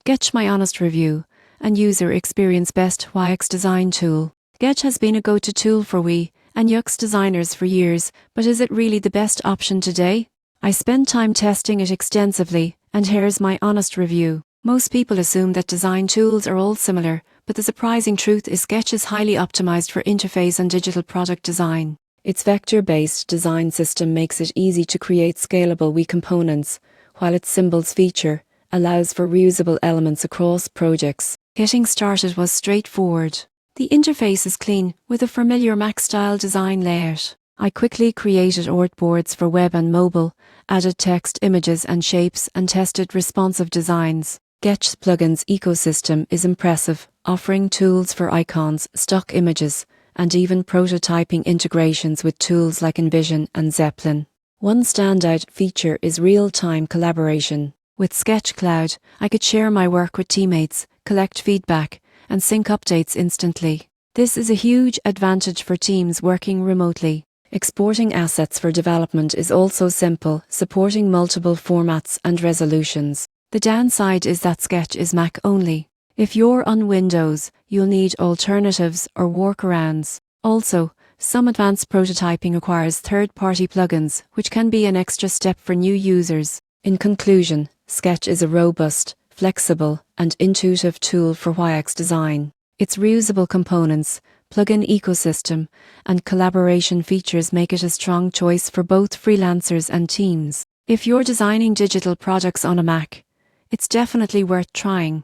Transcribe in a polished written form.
Sketch my honest review and user experience best UIUX design tool. Sketch has been a go-to tool for UIUX and UX designers for years, but is it really the best option today? I spent time testing it extensively, and here's my honest review. Most people assume that design tools are all similar, but the surprising truth is Sketch is highly optimized for interface and digital product design. Its vector-based design system makes it easy to create scalable UIUX components, while its symbols feature allows for reusable elements across projects. Getting started was straightforward. The interface is clean, with a familiar Mac-style design layout. I quickly created artboards for web and mobile, added text, images and shapes, and tested responsive designs. Sketch's plugins ecosystem is impressive, offering tools for icons, stock images, and even prototyping integrations with tools like InVision and Zeppelin. One standout feature is real-time collaboration. With Sketch Cloud, I could share my work with teammates, collect feedback, and sync updates instantly. This is a huge advantage for teams working remotely. Exporting assets for development is also simple, supporting multiple formats and resolutions. The downside is that Sketch is Mac only. If you're on Windows, you'll need alternatives or workarounds. Also, some advanced prototyping requires third-party plugins, which can be an extra step for new users. In conclusion, Sketch is a robust, flexible, and intuitive tool for UIUX design. Its reusable components, plugin ecosystem, and collaboration features make it a strong choice for both freelancers and teams. If you're designing digital products on a Mac, it's definitely worth trying.